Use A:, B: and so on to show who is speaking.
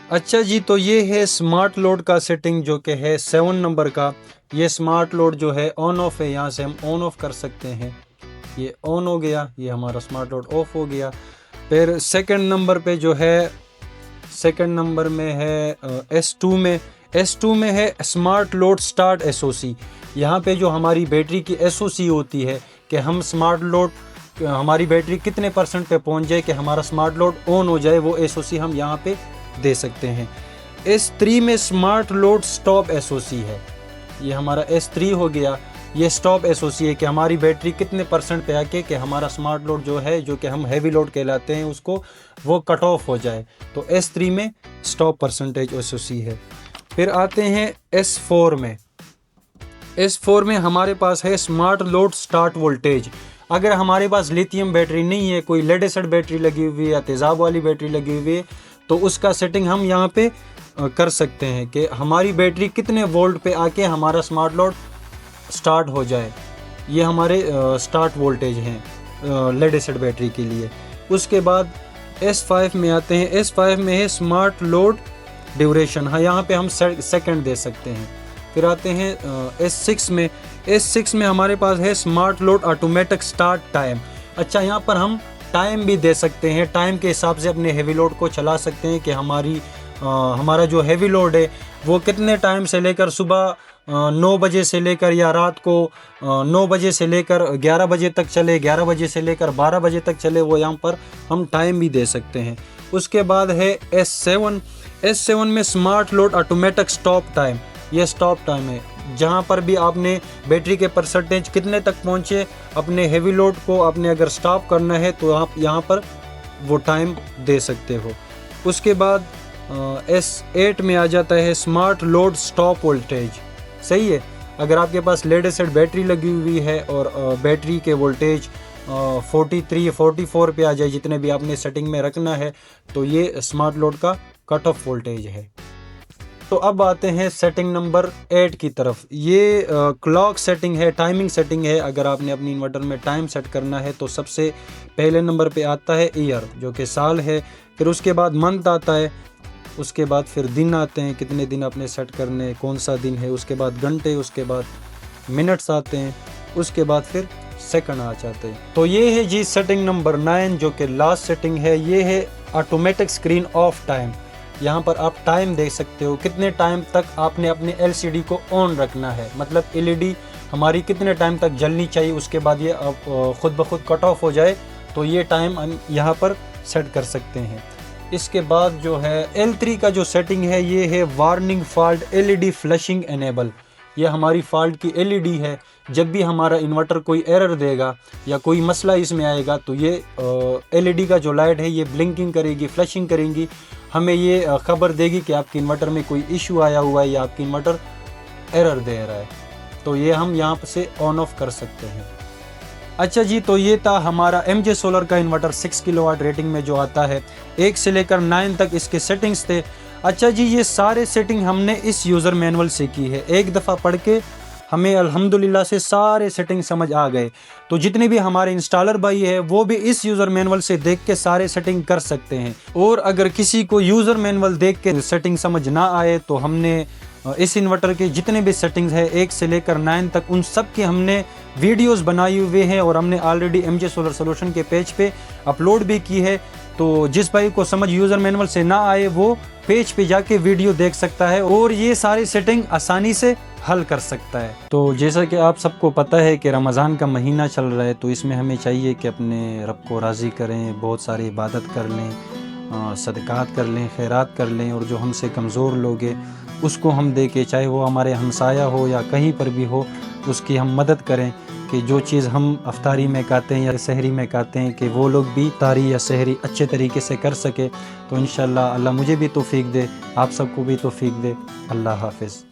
A: अच्छा जी, तो ये है स्मार्ट लोड का सेटिंग जो कि है 7 नंबर का। ये स्मार्ट लोड जो है ऑन ऑफ है, यहाँ से हम ऑन ऑफ कर सकते हैं। ये ऑन हो गया, ये हमारा स्मार्ट लोड ऑफ हो गया। फिर सेकंड नंबर पे जो है, सेकंड नंबर में है S2 में है स्मार्ट लोड स्टार्ट SOC। यहाँ पे जो हमारी बैटरी की SOC होती है कि हम स्मार्ट लोड, हमारी बैटरी कितने % पे पहुँच जाए कि हमारा स्मार्ट लोड ऑन हो जाए, वो SOC हम यहाँ पे दे सकते हैं। S3 में स्मार्ट लोड स्टॉप SOC है। ये हमारा S3 हो गया। ये स्टॉप SOC है कि हमारी बैटरी कितने % पे आके कि हमारा स्मार्ट लोड जो है, जो कि हम हैवी लोड कहलाते हैं, उसको वो कट ऑफ हो जाए। तो S3 में स्टॉप % SOC है। फिर आते हैं S4 में। S4 में हमारे पास है स्मार्ट लोड स्टार्ट वोल्टेज। अगर हमारे पास लिथियम बैटरी नहीं है, कोई लेड एसिड बैटरी लगी हुई है या तेज़ाब वाली बैटरी लगी हुई है, तो उसका सेटिंग हम यहाँ पे कर सकते हैं कि हमारी बैटरी कितने वोल्ट पे आके हमारा स्मार्ट लोड स्टार्ट हो जाए। ये हमारे स्टार्ट वोल्टेज हैं लेड एसिड बैटरी के लिए। उसके बाद S5 में आते हैं। S5 में है स्मार्ट लोड ड्यूरेशन। हाँ, यहाँ पे हम सेकंड दे सकते हैं। फिर आते हैं S6 में। S6 में हमारे पास है smart load automatic start time. अच्छा, यहाँ पर हम टाइम भी दे सकते हैं, टाइम के हिसाब से अपने हेवी लोड को चला सकते हैं कि हमारा जो हेवी लोड है वो कितने टाइम से लेकर सुबह 9 बजे से लेकर या रात को 9 बजे से लेकर 11 बजे तक चले, 11 बजे से लेकर 12 बजे तक चले, वो यहाँ पर हम टाइम भी दे सकते हैं। उसके बाद है S7 में smart load automatic stop time. ये स्टॉप टाइम है, जहाँ पर भी आपने बैटरी के % कितने तक पहुँचे, अपने हेवी लोड को आपने अगर स्टॉप करना है तो आप यहाँ पर वो टाइम दे सकते हो। उसके बाद S8 में आ जाता है स्मार्ट लोड स्टॉप वोल्टेज। सही है, अगर आपके पास लेड एसिड बैटरी लगी हुई है और बैटरी के वोल्टेज 43 44 पे आ जाए, जितने भी आपने सेटिंग में रखना है, तो ये स्मार्ट लोड का कट ऑफ वोल्टेज है। तो अब आते हैं सेटिंग नंबर 8 की तरफ। ये क्लॉक सेटिंग है, टाइमिंग सेटिंग है। अगर आपने अपनी इन्वर्टर में टाइम सेट करना है तो सबसे पहले नंबर पे आता है ईयर, जो कि साल है। फिर उसके बाद मंथ आता है। उसके बाद फिर दिन आते हैं, कितने दिन आपने सेट करने, कौन सा दिन है। उसके बाद घंटे, उसके बाद मिनट्स आते हैं। उसके बाद फिर सेकंड आ जाते हैं। तो ये है जी सेटिंग नंबर 9, जो कि लास्ट सेटिंग है। ये है ऑटोमेटिक स्क्रीन ऑफ टाइम। यहाँ पर आप टाइम देख सकते हो, कितने टाइम तक आपने अपने LCD को ऑन रखना है, मतलब LED हमारी कितने टाइम तक जलनी चाहिए। उसके बाद ये खुद ब खुद कट ऑफ हो जाए, तो ये टाइम हम यहाँ पर सेट कर सकते हैं। इसके बाद जो है L3 का जो सेटिंग है, ये है warning fault LED flushing enable. ये हमारी फॉल्ट की LED है। जब भी हमारा इन्वर्टर कोई एरर देगा या कोई मसला इसमें आएगा, तो ये LED का जो लाइट है ये ब्लिंकिंग करेगी, फ्लशिंग करेंगी, हमें ये खबर देगी कि आपके इन्वर्टर में कोई इशू आया हुआ है या आपकी इन्वर्टर एरर दे रहा है। तो ये हम यहाँ से ऑन ऑफ कर सकते हैं। अच्छा जी, तो ये था हमारा MJ सोलर का इन्वर्टर 6 किलोवाट रेटिंग में जो आता है। 1 से लेकर 9 तक इसके सेटिंग्स थे। अच्छा जी, ये सारे सेटिंग हमने इस यूज़र मैनुअल से की है। एक दफ़ा पढ़ के हमें अल्हम्दुलिल्लाह से सारे सेटिंग समझ आ गए। तो जितने भी हमारे इंस्टॉलर भाई है, वो भी इस यूज़र मैनुअल से देख के सारे सेटिंग कर सकते हैं। और अगर किसी को यूज़र मैनुअल देख के सेटिंग समझ ना आए, तो हमने इस इन्वर्टर के जितने भी सेटिंग्स है 1 से लेकर 9 तक, उन सब की हमने वीडियोस बनाए हुए हैं और हमने ऑलरेडी MJ सोलर सोल्यूशन के पेज पे अपलोड भी की है। तो जिस भाई को समझ यूज़र मैनुअल से ना आए, वो पेज पे जाके वीडियो देख सकता है और ये सारी सेटिंग आसानी से हल कर सकता है। तो जैसा कि आप सबको पता है कि रमज़ान का महीना चल रहा है, तो इसमें हमें चाहिए कि अपने रब को राज़ी करें, बहुत सारी इबादत कर लें, सदक़ात कर लें, खैरात कर लें, और जो हमसे कमज़ोर लोग हैं उसको हम दे के, चाहे वो हमारे हमसाया हो या कहीं पर भी हो, उसकी हम मदद करें कि जो चीज़ हम अफ्तारी में खाते हैं या सहरी में खाते हैं, कि वो लोग भी अफ्तारी या सहरी अच्छे तरीके से कर सके। तो इंशाअल्लाह अल्लाह मुझे भी तौफीक दे, आप सबको भी तौफीक दे। अल्लाह हाफ़िज़।